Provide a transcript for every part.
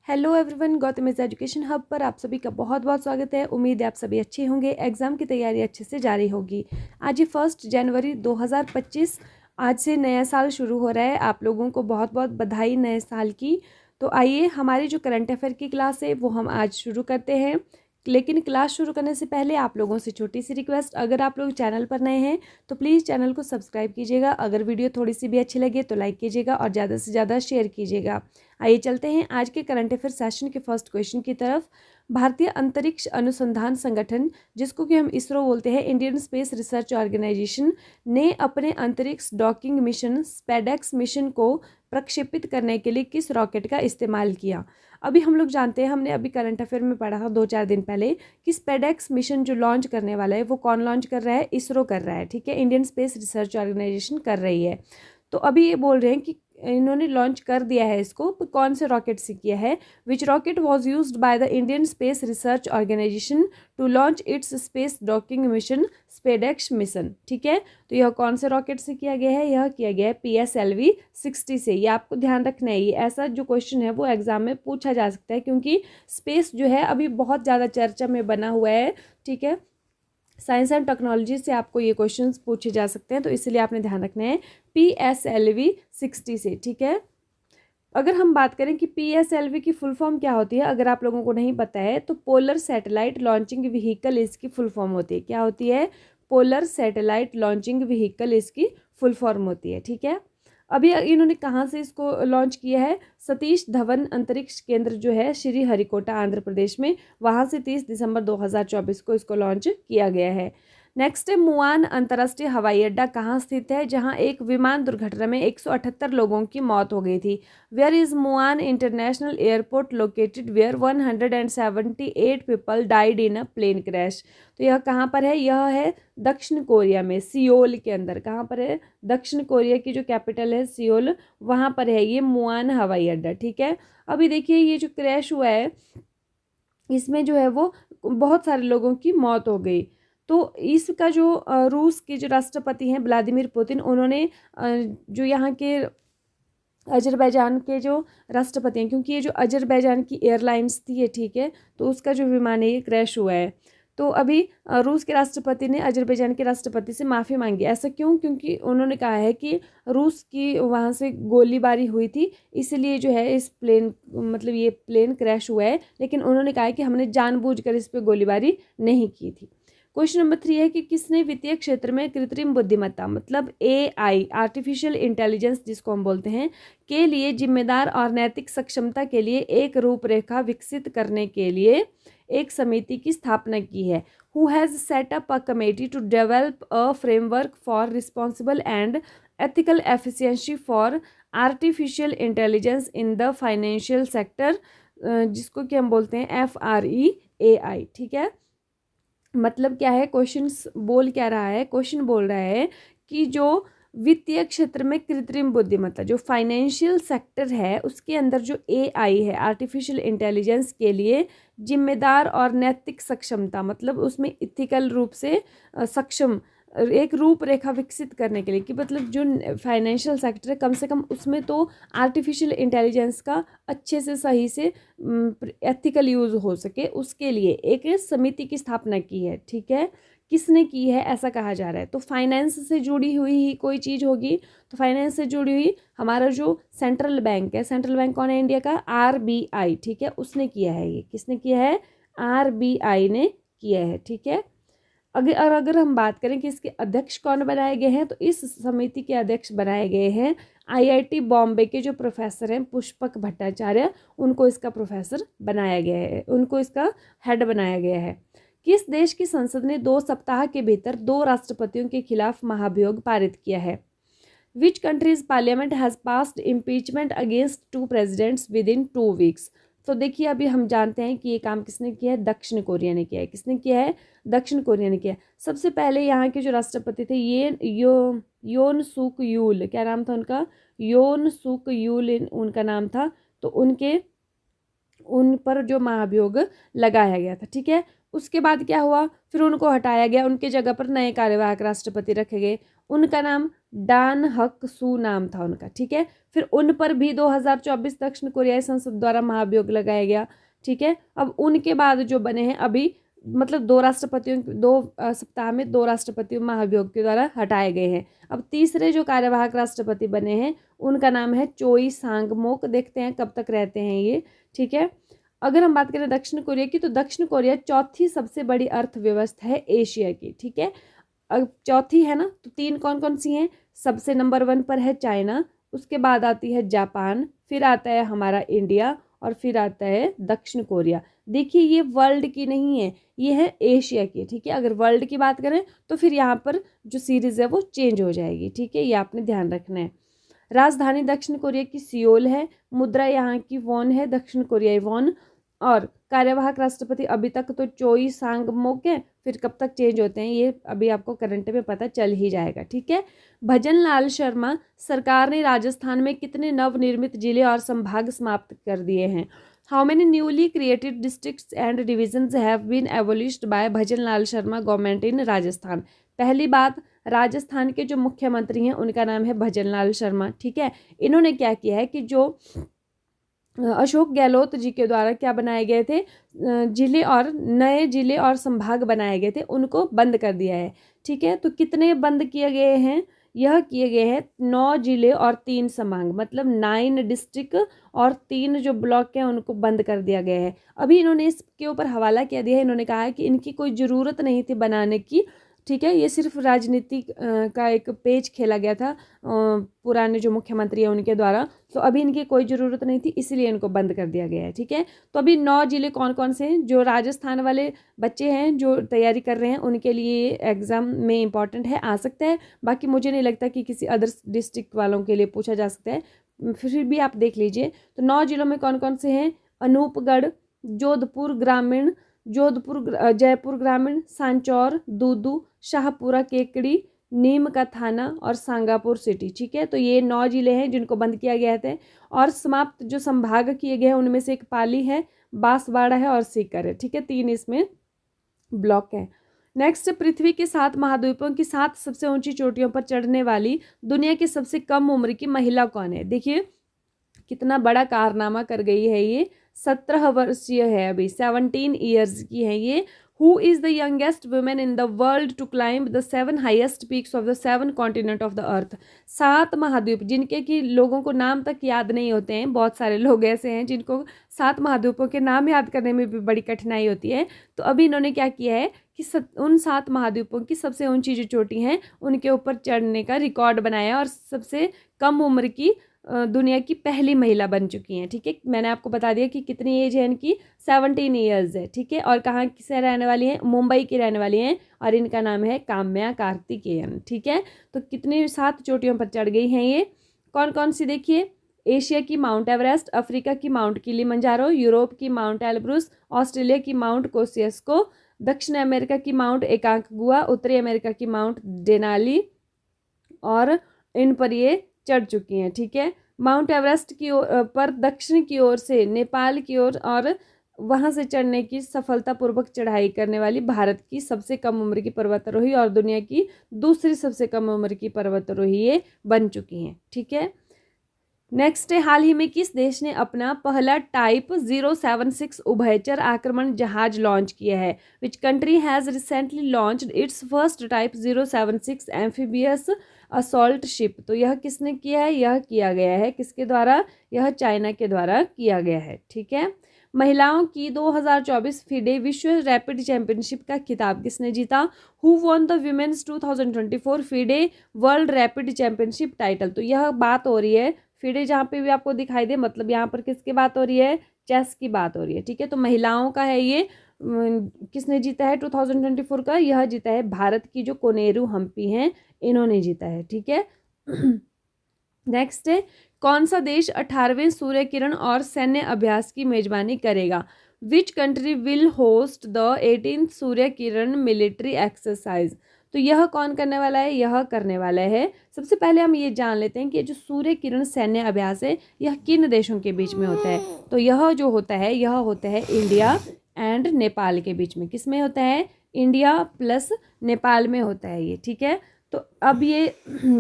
Hello everyone, Gautam is education hub पर आप सभी का बहुत बहुत स्वागत है। उम्मीद है आप सभी अच्छे होंगे, एग्ज़ाम की तैयारी अच्छे से जारी होगी। आज ही 1 जनवरी 2025, आज से नया साल शुरू हो रहा है। आप लोगों को बहुत बहुत बधाई नए साल की। तो आइए हमारी जो करंट अफेयर की क्लास है वो हम आज शुरू करते हैं। लेकिन क्लास शुरू करने से पहले आप लोगों से छोटी सी रिक्वेस्ट, अगर आप लोग चैनल पर नए हैं तो प्लीज़ चैनल को सब्सक्राइब कीजिएगा। अगर वीडियो थोड़ी सी भी अच्छी लगे तो लाइक कीजिएगा और ज़्यादा से ज़्यादा शेयर कीजिएगा। आइए चलते हैं आज के करंट अफेयर सेशन के फर्स्ट क्वेश्चन की तरफ। भारतीय अंतरिक्ष अनुसंधान संगठन, जिसको कि हम इसरो बोलते हैं, इंडियन स्पेस रिसर्च ऑर्गेनाइजेशन, ने अपने अंतरिक्ष डॉकिंग मिशन स्पेडेक्स मिशन को प्रक्षेपित करने के लिए किस रॉकेट का इस्तेमाल किया। अभी हम लोग जानते हैं, हमने अभी करंट अफेयर में पढ़ा था 2-4 दिन पहले कि स्पेडेक्स मिशन जो लॉन्च करने वाला है वो कौन लॉन्च कर रहा है? इसरो कर रहा है, ठीक है, इंडियन स्पेस रिसर्च ऑर्गेनाइजेशन कर रही है। तो अभी ये बोल रहे हैं कि इन्होंने लॉन्च कर दिया है इसको, कौन से रॉकेट से किया है? Which rocket was used by the Indian Space Research Organisation to launch its space docking mission SpaDeX mission, ठीक है। तो यह कौन से रॉकेट से किया गया है? यह किया गया है PSLV-60 से। ये आपको ध्यान रखना है, ये ऐसा जो क्वेश्चन है वो एग्जाम में पूछा जा सकता है, क्योंकि स्पेस जो है अभी बहुत ज़्यादा चर्चा में बना हुआ है, ठीक है। साइंस एंड टेक्नोलॉजी से आपको ये क्वेश्चंस पूछे जा सकते हैं, तो इसलिए आपने ध्यान रखना है PSLV-60 से, ठीक है। अगर हम बात करें कि PSLV की फुल फॉर्म क्या होती है, अगर आप लोगों को नहीं पता है तो पोलर सैटेलाइट लॉन्चिंग व्हीकल इसकी फुल फॉर्म होती है। क्या होती है? पोलर सैटेलाइट लॉन्चिंग व्हीकल इसकी फुल फॉर्म होती है, ठीक है। अभी इन्होंने कहाँ से इसको लॉन्च किया है? सतीश धवन अंतरिक्ष केंद्र जो है श्री हरिकोटा आंध्र प्रदेश में, वहाँ से 30 दिसंबर 2024 को इसको लॉन्च किया गया है। नेक्स्ट है, मुआन अंतर्राष्ट्रीय हवाई अड्डा कहाँ स्थित है, जहाँ एक विमान दुर्घटना में 178 लोगों की मौत हो गई थी। Where is Muan international airport located where 178 people died in a plane crash. तो यह कहाँ पर है? यह है दक्षिण कोरिया में, सियोल के अंदर। कहाँ पर है? दक्षिण कोरिया की जो कैपिटल है सियोल, वहाँ पर है ये मुआन हवाई अड्डा, ठीक है। अभी देखिए ये जो क्रैश हुआ है इसमें जो है वो बहुत सारे लोगों की मौत हो गई। तो इसका जो रूस के जो राष्ट्रपति हैं व्लादिमीर पुतिन, उन्होंने जो यहाँ के अजरबैजान के जो राष्ट्रपति हैं, क्योंकि ये जो अजरबैजान की एयरलाइंस थी ये, ठीक है, तो उसका जो विमान है ये क्रैश हुआ है। तो अभी रूस के राष्ट्रपति ने अजरबैजान के राष्ट्रपति से माफ़ी मांगी। ऐसा क्यों? क्योंकि उन्होंने कहा है कि रूस की वहाँ से गोलीबारी हुई थी, इसलिए जो है इस प्लेन, मतलब ये प्लेन क्रैश हुआ है, लेकिन उन्होंने कहा है कि हमने जानबूझकर इस पर गोलीबारी नहीं की थी। क्वेश्चन नंबर 3 है कि किसने वित्तीय क्षेत्र में कृत्रिम बुद्धिमत्ता, मतलब AI, आर्टिफिशियल इंटेलिजेंस जिसको हम बोलते हैं, के लिए जिम्मेदार और नैतिक सक्षमता के लिए एक रूपरेखा विकसित करने के लिए एक समिति की स्थापना की है? Who has set up a committee to develop a framework for responsible and ethical efficiency for artificial intelligence in the financial sector, जिसको कि हम बोलते हैं FREAI, ठीक है। मतलब क्या है? क्वेश्चन बोल क्या रहा है? क्वेश्चन बोल रहा है कि जो वित्तीय क्षेत्र में कृत्रिम बुद्धिमत्ता, जो फाइनेंशियल सेक्टर है उसके अंदर जो AI है, आर्टिफिशियल इंटेलिजेंस, के लिए जिम्मेदार और नैतिक सक्षमता, मतलब उसमें इथिकल रूप से सक्षम एक रूपरेखा विकसित करने के लिए, कि मतलब जो फाइनेंशियल सेक्टर है कम से कम उसमें तो आर्टिफिशियल इंटेलिजेंस का अच्छे से सही से एथिकल यूज़ हो सके, उसके लिए एक समिति की स्थापना की है, ठीक है। किसने की है ऐसा कहा जा रहा है? तो फाइनेंस से जुड़ी हुई ही कोई चीज़ होगी। तो फाइनेंस से जुड़ी हुई हमारा जो सेंट्रल बैंक है, सेंट्रल बैंक कौन है इंडिया का? RBI, ठीक है, उसने किया है। ये किसने किया है? RBI ने किया है, ठीक है। अगर हम बात करें कि इसके अध्यक्ष कौन बनाए गए हैं, तो इस समिति के अध्यक्ष बनाए गए हैं IIT बॉम्बे के जो प्रोफेसर हैं पुष्पक भट्टाचार्य, उनको इसका प्रोफेसर बनाया गया है, उनको इसका हेड बनाया गया है। किस देश की संसद ने 2 सप्ताह के भीतर 2 राष्ट्रपतियों के खिलाफ महाभियोग पारित किया है? Which countries parliament has passed impeachment against 2 presidents within 2 weeks? तो देखिए अभी हम जानते हैं कि ये काम किसने किया है? दक्षिण कोरिया ने किया है। किसने किया है? दक्षिण कोरिया ने किया है। सबसे पहले यहाँ के जो राष्ट्रपति थे ये योन सुक यूल, क्या नाम था उनका? योन सुक यूल उनका नाम था। तो उनके उन पर जो महाभियोग लगाया गया था। ठीक है, उसके बाद क्या हुआ, फिर उनको हटाया गया, उनके जगह पर नए कार्यवाहक राष्ट्रपति रखे गए। उनका नाम डान हक सू नाम था उनका। ठीक है, फिर उन पर भी 2024 दक्षिण कोरियाई संसद द्वारा महाभियोग लगाया गया। ठीक है, अब उनके बाद जो बने हैं अभी, मतलब दो सप्ताह में 2 राष्ट्रपति महाभियोग के द्वारा हटाए गए हैं। अब तीसरे जो कार्यवाहक राष्ट्रपति बने हैं उनका नाम है चोई सांग मोक। देखते हैं कब तक रहते हैं ये। ठीक है, अगर हम बात करें दक्षिण कोरिया की, तो दक्षिण कोरिया चौथी सबसे बड़ी अर्थव्यवस्था है एशिया की। ठीक है, अब चौथी है ना, तो 3 कौन कौन सी हैं? सबसे नंबर 1 पर है चाइना, उसके बाद आती है जापान, फिर आता है हमारा इंडिया, और फिर आता है दक्षिण कोरिया। देखिए ये वर्ल्ड की नहीं है, ये है एशिया की। ठीक है, अगर वर्ल्ड की बात करें तो फिर यहाँ पर जो सीरीज़ है वो चेंज हो जाएगी। ठीक है, ये आपने ध्यान रखना है। राजधानी दक्षिण कोरिया की सियोल है, मुद्रा यहाँ की वॉन है, दक्षिण कोरियाई वॉन, और कार्यवाहक राष्ट्रपति अभी तक तो चोई सांग मोक है, फिर कब तक चेंज होते हैं ये अभी आपको करंट में पता चल ही जाएगा। ठीक है, भजन लाल शर्मा, सरकार ने राजस्थान में कितने नवनिर्मित जिले और संभाग समाप्त कर दिए हैं? How many newly created districts and divisions have been abolished by Bhajan Lal Sharma government in Rajasthan? पहली बात, राजस्थान के जो मुख्यमंत्री हैं उनका नाम है भजन लाल शर्मा। ठीक है, इन्होंने क्या किया है कि जो अशोक गहलोत जी के द्वारा क्या बनाए गए थे, नए जिले और संभाग बनाए गए थे, उनको बंद कर दिया है। ठीक है, तो कितने बंद किए गए हैं? यह किए गए हैं 9 जिले और 3 संभाग, मतलब 9 डिस्ट्रिक्ट और 3 जो ब्लॉक हैं उनको बंद कर दिया गया है। अभी इन्होंने इसके ऊपर हवाला क्या दिया है, इन्होंने कहा है कि इनकी कोई ज़रूरत नहीं थी बनाने की। ठीक है, ये सिर्फ राजनीति का एक पेज खेला गया था पुराने जो मुख्यमंत्री हैं उनके द्वारा, तो अभी इनकी कोई ज़रूरत नहीं थी, इसलिए इनको बंद कर दिया गया है। ठीक है, तो अभी 9 जिले कौन कौन से हैं? जो राजस्थान वाले बच्चे हैं जो तैयारी कर रहे हैं उनके लिए एग्ज़ाम में इंपॉर्टेंट है, आ सकता है। बाकी मुझे नहीं लगता कि किसी अदर डिस्ट्रिक्ट वालों के लिए पूछा जा सकता है, फिर भी आप देख लीजिए। तो 9 जिलों में कौन कौन से हैं? अनूपगढ़, जोधपुर ग्रामीण, जयपुर ग्रामीण, सांचौर, दूदू, शाहपुरा केकड़ी, नीम का थाना और सांगापुर सिटी। ठीक है, तो ये 9 जिले हैं जिनको बंद किया गया था। और समाप्त जो संभाग किए गए हैं उनमें से एक पाली है, बांसवाड़ा है और सीकर है। ठीक है, 3 इसमें ब्लॉक है। नेक्स्ट, पृथ्वी के 7 महाद्वीपों की 7 सबसे ऊंची चोटियों पर चढ़ने वाली दुनिया की सबसे कम उम्र की महिला कौन है? देखिए कितना बड़ा कारनामा कर गई है ये। 17 वर्षीय है, अभी 17 ईयर्स की है ये। Who is the youngest women in the world to climb the 7 highest peaks of the 7 continent of the earth? 7 महाद्वीप जिनके कि लोगों को नाम तक याद नहीं होते हैं, बहुत सारे लोग ऐसे हैं जिनको 7 महाद्वीपों के नाम याद करने में भी बड़ी कठिनाई होती है। तो अभी इन्होंने क्या किया है कि उन 7 महाद्वीपों की सबसे ऊंची जो चोटी हैं उनके ऊपर चढ़ने का रिकॉर्ड बनाया और सबसे कम उम्र की दुनिया की पहली महिला बन चुकी हैं। ठीक है, मैंने आपको बता दिया कि कितनी एज है इनकी, 17 ईयर्स है। ठीक है, और कहाँ से रहने वाली हैं? मुंबई की रहने वाली हैं और इनका नाम है काम्या कार्तिकेयन। ठीक है, तो कितनी 7 चोटियों पर चढ़ गई हैं ये। कौन कौन सी? देखिए, एशिया की माउंट एवरेस्ट, अफ्रीका की माउंट किलिमंजारो, यूरोप की माउंट एल्ब्रुस, ऑस्ट्रेलिया की माउंट कोसियस्को, दक्षिण अमेरिका की माउंट एकांकगुआ, उत्तरी अमेरिका की माउंट डेनाली, और इन पर ये चढ़ चुकी हैं। ठीक है, माउंट एवरेस्ट की ओर पर दक्षिण की ओर से नेपाल की ओर और वहां से चढ़ने की सफलतापूर्वक चढ़ाई करने वाली भारत की सबसे कम उम्र की पर्वतारोही और दुनिया की दूसरी सबसे कम उम्र की पर्वतारोही ये बन चुकी हैं। ठीक है, नेक्स्ट है, हाल ही में किस देश ने अपना पहला टाइप 076 उभयचर आक्रमण जहाज लॉन्च किया है? Which country has recently launched it's first type 076 amphibious assault ship? तो यह किसने किया है? यह किया गया है किसके द्वारा? यह चाइना के द्वारा किया गया है। ठीक है, महिलाओं की 2024 फीडे विश्व रैपिड चैंपियनशिप का खिताब किसने जीता? Who won the women's 2024 FIDE world rapid championship title? तो यह बात हो रही है फीडे, जहाँ पे भी आपको दिखाई दे, मतलब यहाँ पर किसकी बात हो रही है? चेस की बात हो रही है। ठीक है, तो महिलाओं का है ये। किसने जीता है 2024 का? यह जीता है भारत की जो कोनेरू हम्पी हैं, इन्होंने जीता है। ठीक है, नेक्स्ट है, कौन सा देश 18वें सूर्य किरण और सैन्य अभ्यास की मेजबानी करेगा? Which country will host the 18th Surya Kiran military exercise? तो यह कौन करने वाला है, यह करने वाला है। सबसे पहले हम ये जान लेते हैं कि जो सूर्य किरण सैन्य अभ्यास है यह किन देशों के बीच में होता है। तो यह जो होता है यह होता है इंडिया एंड नेपाल के बीच में। किस में होता है, इंडिया प्लस नेपाल में होता है ये, ठीक है। तो अब ये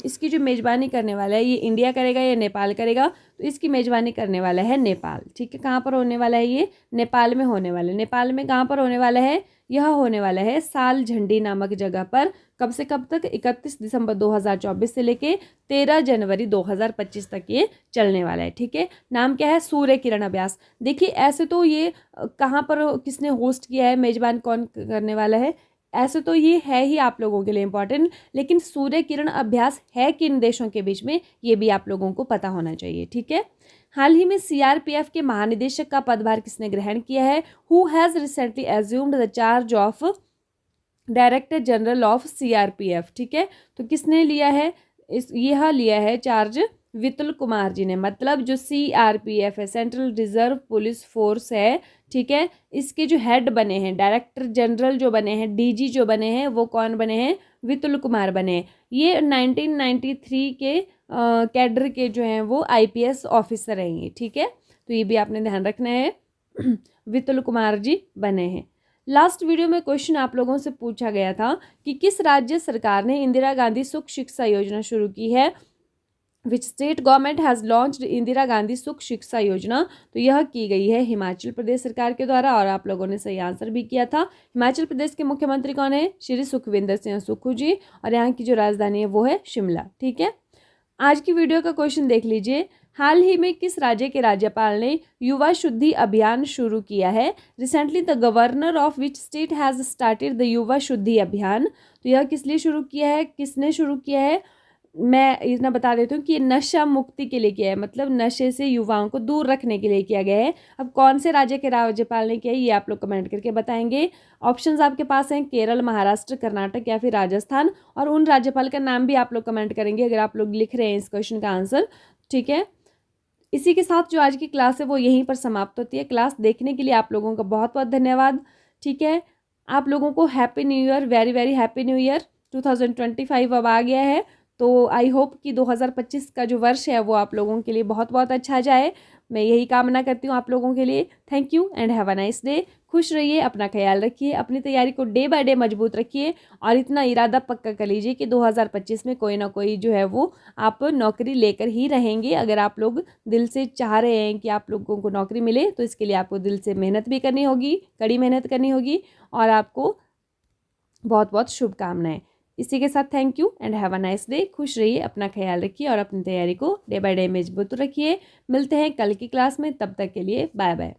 इसकी जो मेज़बानी करने वाला है ये इंडिया करेगा या नेपाल करेगा, तो इसकी मेज़बानी करने वाला है नेपाल, ठीक है। कहाँ पर होने वाला है ये, नेपाल में होने वाला है। नेपाल में कहाँ पर होने वाला है, यह होने वाला है साल झंडी नामक जगह पर। कब से कब तक, 31 दिसंबर 2024 से लेके 13 जनवरी 2025 तक ये चलने वाला है, ठीक है। नाम क्या है, सूर्य किरण अभ्यास। देखिए ऐसे तो ये कहाँ पर किसने होस्ट किया है, मेज़बान कौन करने वाला है, ऐसे तो ये है ही आप लोगों के लिए इम्पॉर्टेंट, लेकिन सूर्य किरण अभ्यास है किन देशों के बीच में ये भी आप लोगों को पता होना चाहिए, ठीक है। हाल ही में सीआरपीएफ के महानिदेशक का पदभार किसने ग्रहण किया है, who has recently assumed the charge of director general of CRPF, ठीक है। तो किसने लिया है, यह लिया है चार्ज विपुल कुमार जी ने। मतलब जो सीआरपीएफ है, सेंट्रल रिजर्व पुलिस फोर्स है, ठीक है, इसके जो हेड बने हैं, डायरेक्टर जनरल जो बने हैं, डीजी जो बने हैं, वो कौन बने हैं, विपुल कुमार बने हैं। ये 1993 के कैडर के जो हैं वो आईपीएस ऑफिसर हैं ये, ठीक है। तो ये भी आपने ध्यान रखना है। विपुल कुमार जी बने हैं। लास्ट वीडियो में क्वेश्चन आप लोगों से पूछा गया था कि किस राज्य सरकार ने इंदिरा गांधी सुख शिक्षा योजना शुरू की है, which state government has launched Indira Gandhi सुख शिक्षा योजना। तो यह की गई है हिमाचल प्रदेश सरकार के द्वारा, और आप लोगों ने सही आंसर भी किया था। हिमाचल प्रदेश के मुख्यमंत्री कौन है, श्री सुखविंदर सिंह सुक्खू जी, और यहाँ की जो राजधानी है वो है शिमला, ठीक है। आज की वीडियो का क्वेश्चन देख लीजिए, हाल ही में किस राज्य के राज्यपाल ने युवा शुद्धि अभियान शुरू किया है, recently the governor of which state has started the युवा शुद्धि अभियान। तो यह किस लिए शुरू किया है, किसने शुरू किया है, मैं इतना बता देती हूँ कि ये नशा मुक्ति के लिए किया है, मतलब नशे से युवाओं को दूर रखने के लिए किया गया है। अब कौन से राज्य के राज्यपाल ने किया है ये आप लोग कमेंट करके बताएंगे। ऑप्शंस आपके पास हैं, केरल, महाराष्ट्र, कर्नाटक या फिर राजस्थान, और उन राज्यपाल का नाम भी आप लोग कमेंट करेंगे अगर आप लोग लिख रहे हैं इस क्वेश्चन का आंसर, ठीक है। इसी के साथ जो आज की क्लास है वो यहीं पर समाप्त होती है। क्लास देखने के लिए आप लोगों का बहुत बहुत धन्यवाद, ठीक है। आप लोगों को happy new year, very very happy new year. 2025 अब आ गया है, तो आई होप कि 2025 का जो वर्ष है वो आप लोगों के लिए बहुत बहुत अच्छा जाए। मैं यही कामना करती हूँ आप लोगों के लिए। Thank you and have a nice day. खुश रहिए, अपना ख्याल रखिए, अपनी तैयारी को डे बाय डे मजबूत रखिए, और इतना इरादा पक्का कर लीजिए कि 2025 में कोई ना कोई जो है वो आप नौकरी लेकर ही रहेंगे। अगर आप लोग दिल से चाह रहे हैं कि आप लोगों को नौकरी मिले, तो इसके लिए आपको दिल से मेहनत भी करनी होगी, कड़ी मेहनत करनी होगी, और आपको बहुत बहुत शुभकामनाएं। इसी के साथ thank you and have a nice day. खुश रहिए, अपना ख्याल रखिए, और अपनी तैयारी को डे बाय डे मजबूत रखिए। मिलते हैं कल की क्लास में, तब तक के लिए बाय बाय।